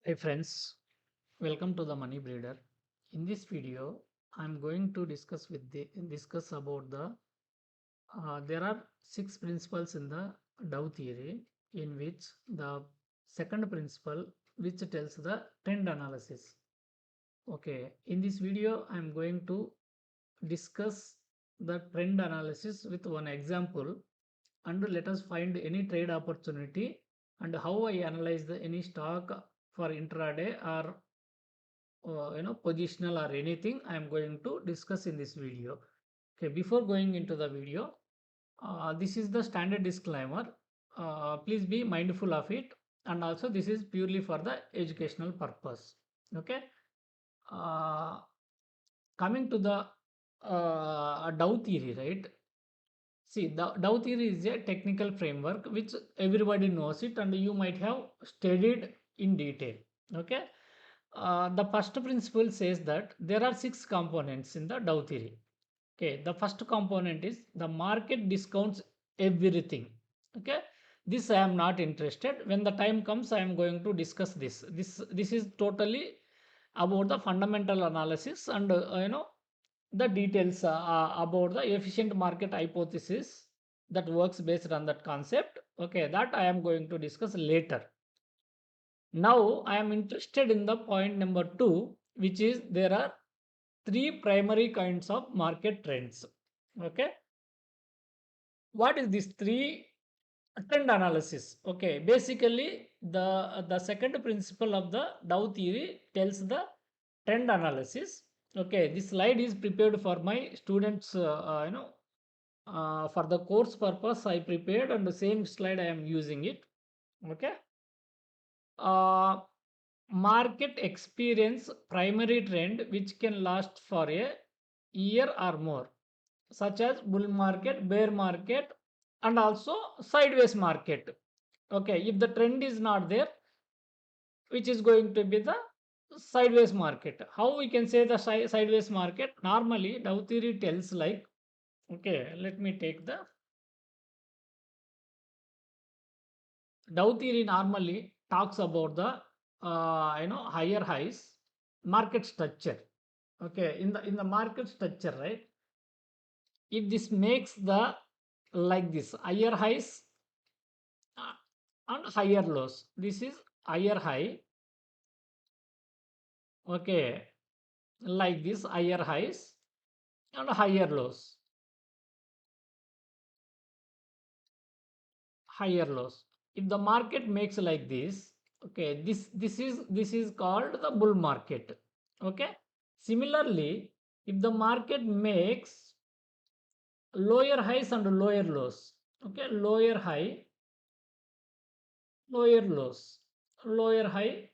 Hey friends, welcome to the Money Breeder. In this video, I'm going to discuss about there are six principles in the Dow theory, in which the second principle which tells the trend analysis. Okay, in this video, I'm going to discuss the trend analysis with one example, and let us find any trade opportunity and how I analyze any stock for intraday or positional or anything I am going to discuss in this video. Okay, before going into the video, this is the standard disclaimer. Please be mindful of it, and also this is purely for the educational purpose. Okay. uh, Coming to the Dow theory, right? See, the Dow theory is a technical framework which everybody knows it, and you might have studied in detail. Okay. The first principle says that there are six components in the Dow theory. Okay, the first component is the market discounts everything. Okay, this I am not interested. When the time comes, I am going to discuss this. This is totally about the fundamental analysis and the details about the efficient market hypothesis that works based on that concept. Okay, that I am going to discuss later. Now I am interested in the point number two, which is there are three primary kinds of market trends. Okay, what is this three trend analysis? Okay, basically the second principle of the Dow theory tells the trend analysis. Okay, this slide is prepared for my students. For the course purpose I prepared, and the same slide I am using it. Okay. uh, Market experience primary trend which can last for a year or more, such as bull market, bear market, and also sideways market. Okay, if the trend is not there, which is going to be the sideways market. How we can say the sideways market? Normally Dow theory tells like, okay, let me take the Dow theory normally talks about the higher highs market structure. Okay, in the market structure, right? If this makes the like this higher highs uh, and higher lows, this is higher high. Okay, like this higher highs and higher lows, higher lows. If the market makes like this, okay, this is called the bull market. Okay. Similarly, if the market makes lower highs and lower lows, okay, lower high, lower lows, lower high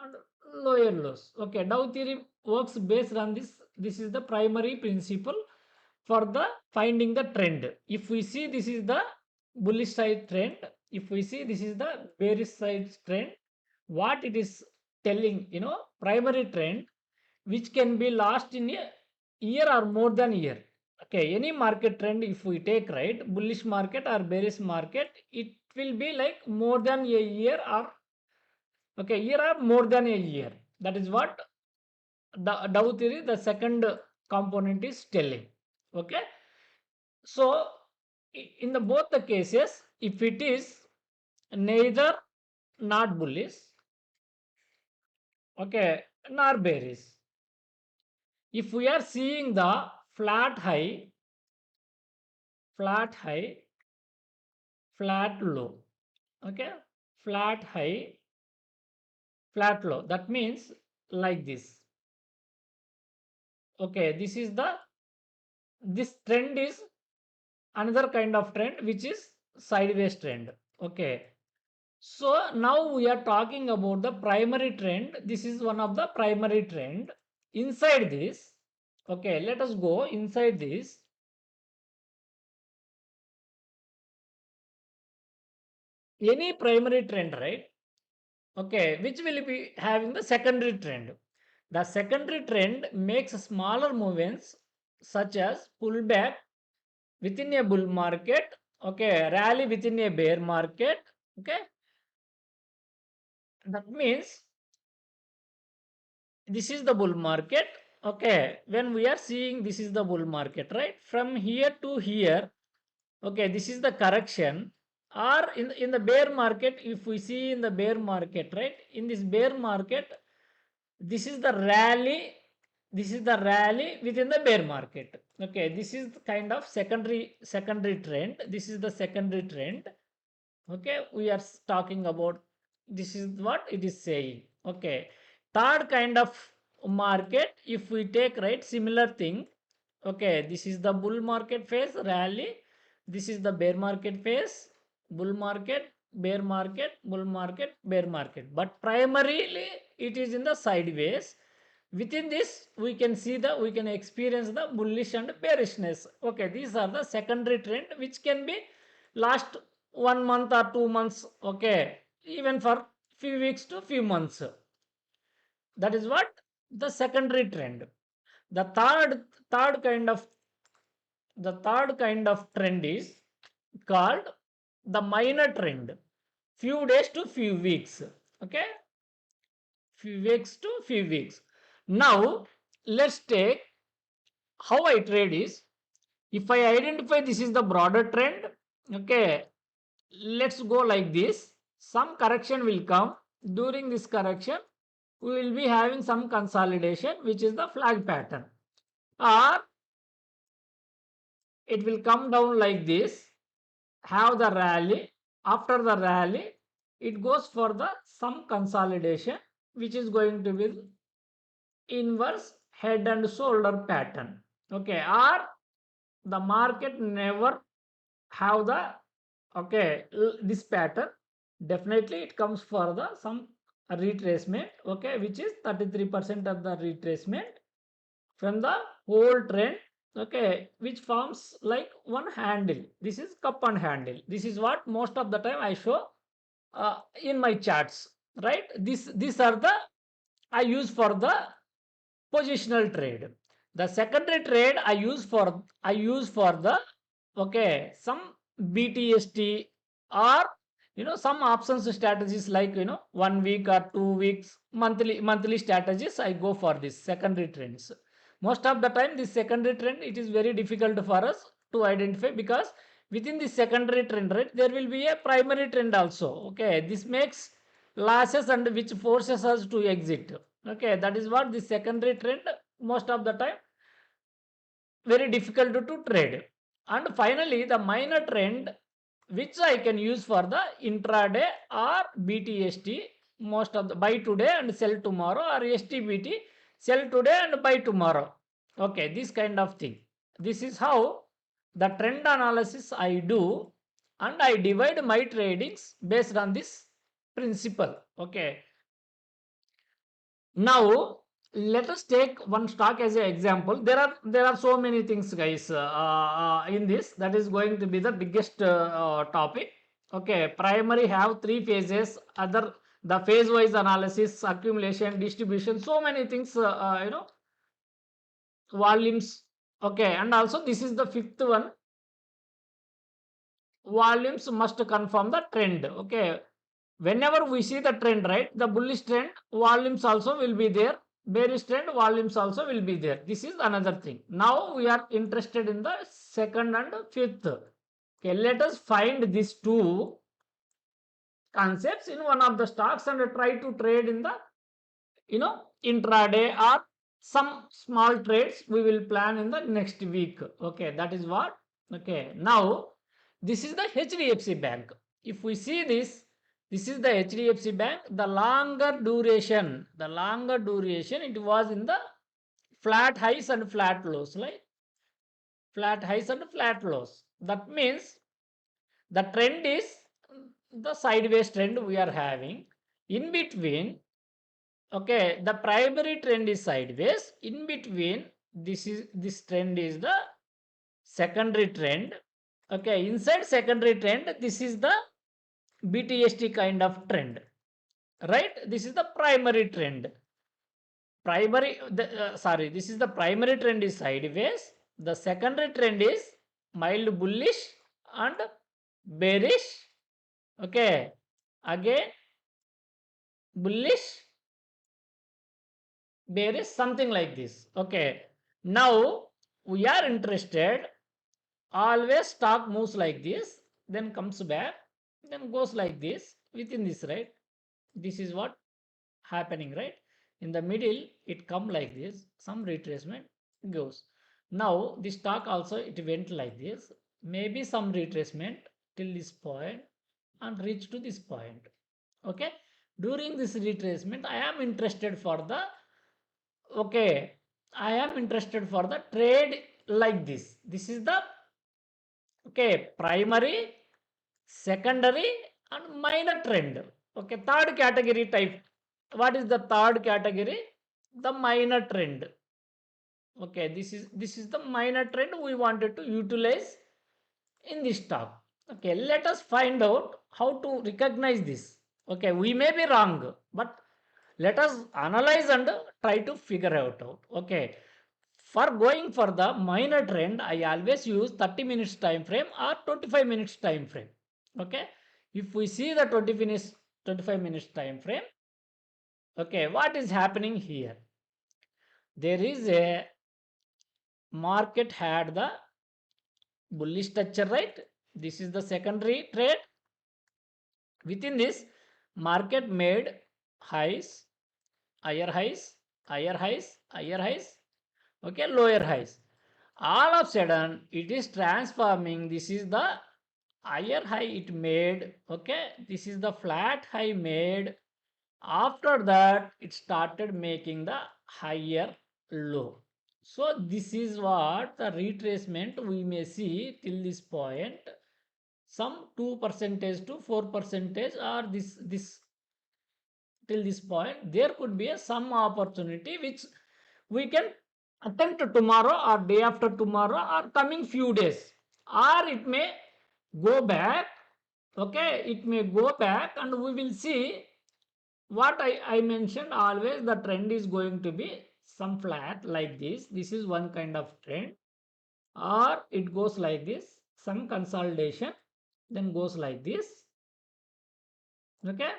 and lower lows. Okay, Dow theory works based on this. This is the primary principle for the finding the trend. If we see this is the bullish side trend, if we see this is the bearish side trend, what it is telling, primary trend which can be last in a year or more than a year. Okay, any market trend if we take, right, bullish market or bearish market, it will be like more than a year or, okay, year or more than a year. That is what the Dow theory, the second component is telling. Okay, so in the both the cases, if it is neither not bullish, okay, nor bearish, if we are seeing the flat high, flat high, flat low, okay, flat high, flat low, that means like this. Okay, this trend is another kind of trend which is sideways trend. Okay, so now we are talking about the primary trend. This is one of the primary trend. Inside this, okay, let us go inside this. Any primary trend, right? Okay, which will be having the secondary trend. The secondary trend makes smaller movements such as pullback within a bull market, okay, rally within a bear market, okay, That means this is the bull market. Okay, when we are seeing this is the bull market, right? From here to here, okay, this is the correction. Or in the bear market, if we see in the bear market, right? In this bear market, this is the rally. This is the rally within the bear market. Okay, this is kind of secondary trend. This is the secondary trend. Okay, we are talking about, this is what it is saying. Okay, third kind of market, if we take, right, similar thing. Okay, this is the bull market phase rally, this is the bear market phase, bull market, bear market, bull market, bear market, but primarily it is in the sideways. Within this we can see the, we can experience the bullish and bearishness. Okay, these are the secondary trend which can be last 1 month or 2 months. Okay, even for few weeks to few months. That is what the secondary trend. The third kind of, the third kind of trend is called the minor trend, few days to few weeks. Okay, few weeks to few weeks. Now let's take how I trade is, if I identify this is the broader trend. Okay, let's go like this. Some correction will come. During this correction we will be having some consolidation, which is the flag pattern, or it will come down like this, have the rally. After the rally it goes for the some consolidation, which is going to be inverse head and shoulder pattern. Okay, or the market never have the, okay, this pattern, definitely it comes for the some retracement. Okay, which is 33% of the retracement from the whole trend. Okay, which forms like one handle. This is cup and handle. This is what most of the time I show in my charts, right? These are the I use for the positional trade. The secondary trade I use for the, okay, some BTST, or some options strategies, like 1 week or 2 weeks, monthly strategies. I go for this secondary trends. Most of the time this secondary trend, it is very difficult for us to identify, because within the secondary trend, right, there will be a primary trend also. Okay, this makes losses and which forces us to exit. Okay, that is what the secondary trend, most of the time very difficult to trade. And finally the minor trend, which I can use for the intraday or BTST, most of the buy today and sell tomorrow, or STBT, sell today and buy tomorrow. Okay, this kind of thing. This is how the trend analysis I do, and I divide my tradings based on this principle. Okay, now let us take one stock as an example. There are so many things, guys, in this. That is going to be the biggest topic. Okay, primary have three phases. Other, the phase wise analysis, accumulation, distribution, so many things. Volumes. Okay, and also this is the fifth one. Volumes must confirm the trend. Okay, whenever we see the trend, right, the bullish trend, volumes also will be there, bearish trend, volumes also will be there. This is another thing. Now we are interested in the second and fifth. Okay, let us find these two concepts in one of the stocks and try to trade in the intraday, or some small trades we will plan in the next week. Okay, that is what. Okay, now this is the HDFC Bank. If we see this is the HDFC Bank. The longer duration, it was in the flat highs and flat lows, right? Flat highs and flat lows. That means the trend is the sideways trend we are having. In between, okay, the primary trend is sideways. In between, this trend is the secondary trend. Okay, inside secondary trend, this is the BTST kind of trend, right? This is the primary trend. This is the primary trend is sideways. The secondary trend is mild bullish and bearish. Okay, again bullish, bearish, something like this. Okay, now we are interested, always stock moves like this, then comes back, then goes like this within this, right? This is what happening, right? In the middle it come like this, some retracement goes. Now the stock also it went like this, maybe some retracement till this point and reach to this point. Okay, during this retracement I am interested for the, okay, I am interested for the trade like this is the, okay, primary, secondary and minor trend. Okay, third category type. What is the third category? The minor trend. Okay, this is the minor trend we wanted to utilize in this stock. Okay, let us find out how to recognize this. Okay, we may be wrong, but let us analyze and try to figure out. Okay, for going for the minor trend, I always use 30 minutes time frame or 25 minutes time frame. Okay, if we see the 25 minutes time frame, okay, what is happening here? There is a market had the bullish structure, right? This is the secondary trade. Within this, market made highs, higher highs, higher highs, higher highs, okay, lower highs. All of a sudden, it is transforming. This is the higher high it made, okay, this is the flat high made. After that, it started making the higher low. So this is what the retracement we may see till this point, some 2 percentage to 4 percentage, or this till this point there could be some opportunity which we can attempt tomorrow or day after tomorrow or coming few days, or it may go back. Okay, it may go back and we will see what I mentioned always, the trend is going to be some flat like this is one kind of trend, or it goes like this, some consolidation, then goes like this. Okay,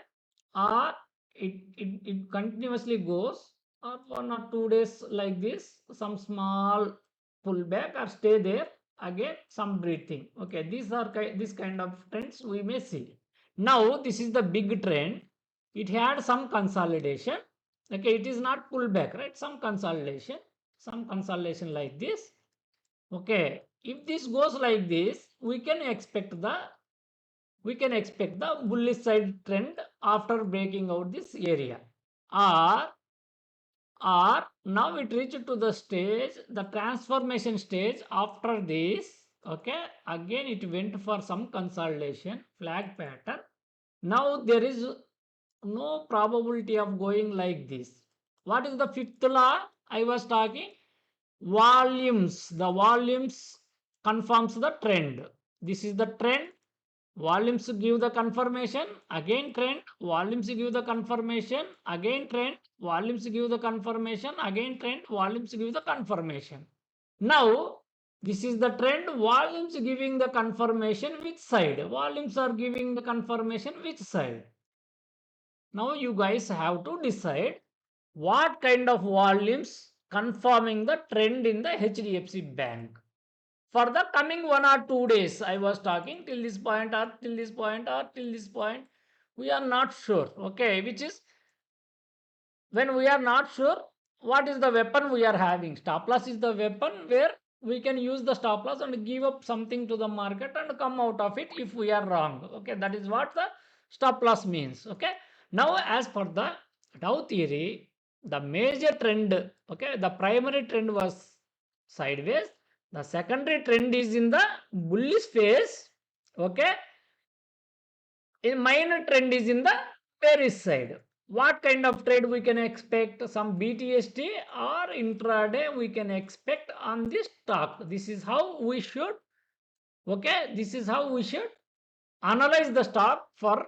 or it continuously goes, or 1 or 2 days like this, some small pullback or stay there, again some breathing. Okay, these are this kind of trends we may see. Now this is the big trend, it had some consolidation. Okay, it is not pullback, right? Some consolidation like this. Okay, if this goes like this, we can expect the bullish side trend after breaking out this area, or now it reached to the stage, the transformation stage. After this, okay, again it went for some consolidation, flag pattern. Now there is no probability of going like this. What is the fifth law I was talking? Volumes. The volumes confirms the trend. This is the trend. Volumes give the confirmation, again trend. Volumes give the confirmation, again trend. Volumes give the confirmation, again trend. Volumes give the confirmation. Now, this is the trend. Volumes giving the confirmation which side? Volumes are giving the confirmation which side? Now, you guys have to decide what kind of volumes confirming the trend in the HDFC Bank. For the coming 1 or 2 days, I was talking till this point or till this point or till this point, we are not sure. Okay, which is when we are not sure, what is the weapon we are having? Stop loss is the weapon where we can use the stop loss and give up something to the market and come out of it if we are wrong. Okay, that is what the stop loss means. Okay, now as per the Dow theory, the major trend, okay, the primary trend was sideways, the secondary trend is in the bullish phase. Okay, in minor trend is in the bearish side. What kind of trade we can expect? Some BTST or intraday we can expect on this stock. This is how we should, okay, this is how we should analyze the stock for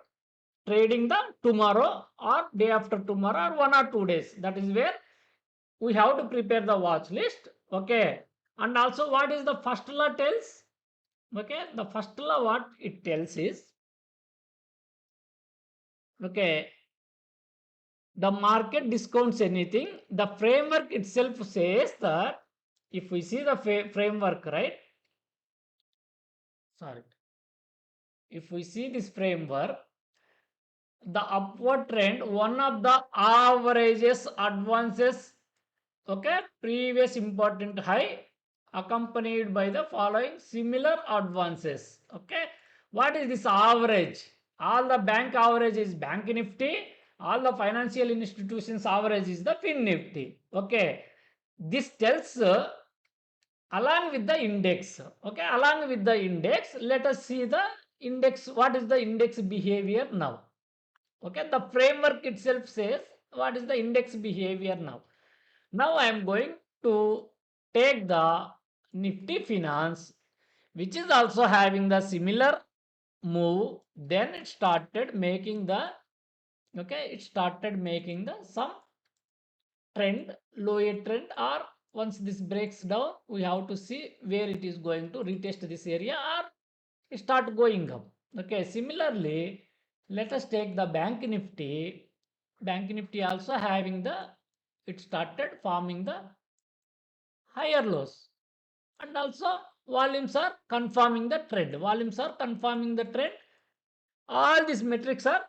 trading the tomorrow or day after tomorrow or 1 or 2 days. That is where we have to prepare the watch list. Okay, and also what is the first law tells? Okay, the first law what it tells is, okay, the market discounts anything, the framework itself says that if we see the framework, right? Sorry. If we see this framework, the upward trend, one of the averages advances, okay, previous important high accompanied by the following similar advances. Okay, what is this average? All the bank average is bank nifty, all the financial institutions average is the fin nifty. Okay, this tells along with the index. Okay, along with the index, let us see the index. What is the index behavior now? Okay, the framework itself says what is the index behavior now. Now I am going to take the Nifty Finance, which is also having the similar move. Then it started making the, okay, it started making the some trend, lower trend, or once this breaks down, we have to see where it is going to retest this area or start going up. Okay, similarly, let us take the Bank Nifty. Bank Nifty also having the, it started forming the higher lows, and also volumes are confirming the trend. Volumes are confirming the trend. All these metrics are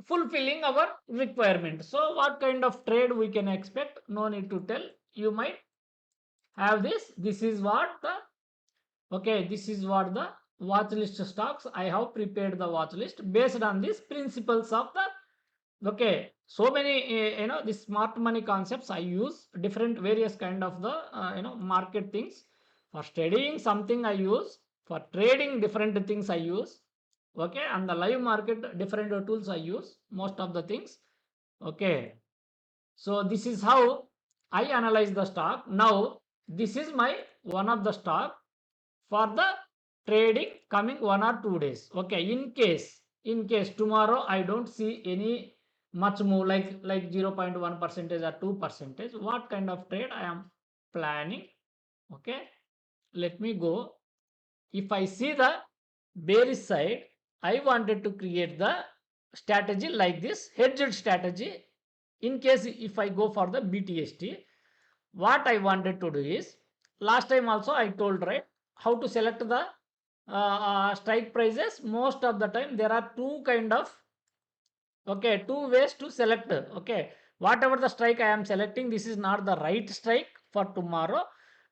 fulfilling our requirement. So what kind of trade we can expect? No need to tell. You might have this. This is what the, okay, this is what the watch list stocks. I have prepared the watch list based on these principles of the, okay, so many this smart money concepts I use different various kind of the market things. For studying something I use, for trading different things I use, okay, and the live market different tools I use most of the things. Okay, so this is how I analyze the stock. Now this is my one of the stock for the trading coming 1 or 2 days. Okay, in case tomorrow I don't see any much move like 0.1 percentage or 2 percentage, what kind of trade I am planning? Okay, let me go. If I see the bearish side, I wanted to create the strategy like this hedged strategy. In case if I go for the BTST, what I wanted to do is, last time also I told, right, how to select the strike prices. Most of the time there are two kind of, okay, two ways to select. Okay, whatever the strike I am selecting, this is not the right strike for tomorrow.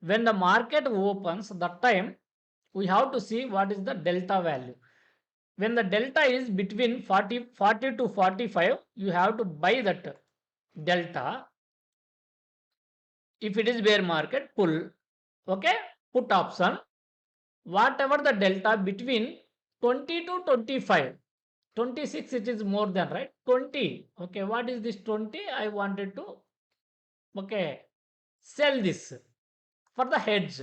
When the market opens, that time we have to see what is the delta value. When the delta is between 40 to 45, you have to buy that delta. If it is bear market, pull. Okay, put option. Whatever the delta between 20 to 25, 26 it is more than, right, 20. Okay, what is this 20? I wanted to, okay, sell this for the hedge.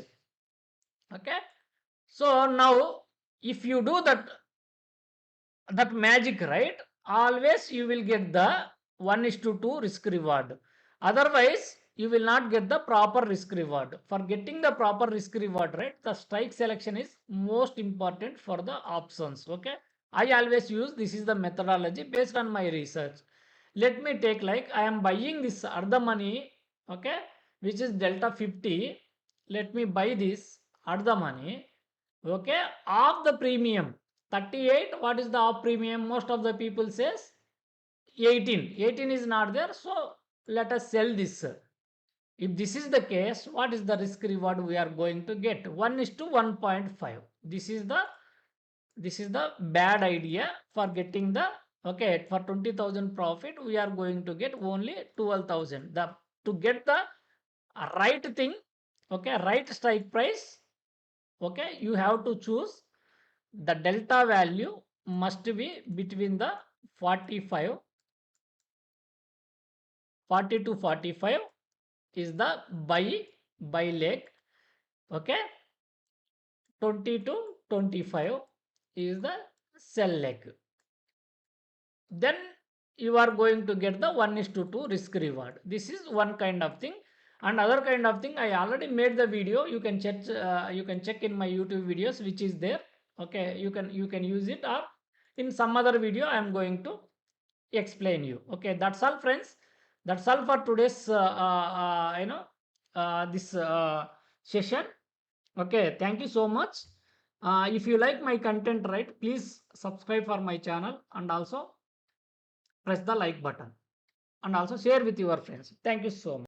Okay, so now if you do that magic, right, always you will get the 1:2 risk reward. Otherwise you will not get the proper risk reward. For getting the proper risk reward, right, the strike selection is most important for the options. Okay, I always use, this is the methodology based on my research. Let me take, like, I am buying this the money, okay, which is delta 50. Let me buy this the money, okay, of the premium 38. What is the off premium? Most of the people says 18 is not there, so let us sell this. If this is the case, what is the risk reward we are going to get? 1:1.5. This is the bad idea for getting the, okay, for 20,000 profit we are going to get only 12,000. The, to get the right thing, okay, right strike price, okay, you have to choose the delta value must be between the 45, 40 to 45 is the buy leg. Okay, 20 to 25 is the sell leg. Then you are going to get the 1:2 risk reward. This is one kind of thing. And other kind of thing, I already made the video. You can check in my YouTube videos, which is there. Okay, you can use it, or in some other video I am going to explain you. Okay, that's all, friends. That's all for today's this session. Okay, thank you so much. If you like my content, right, please subscribe for my channel and also press the like button and also share with your friends. Thank you so much.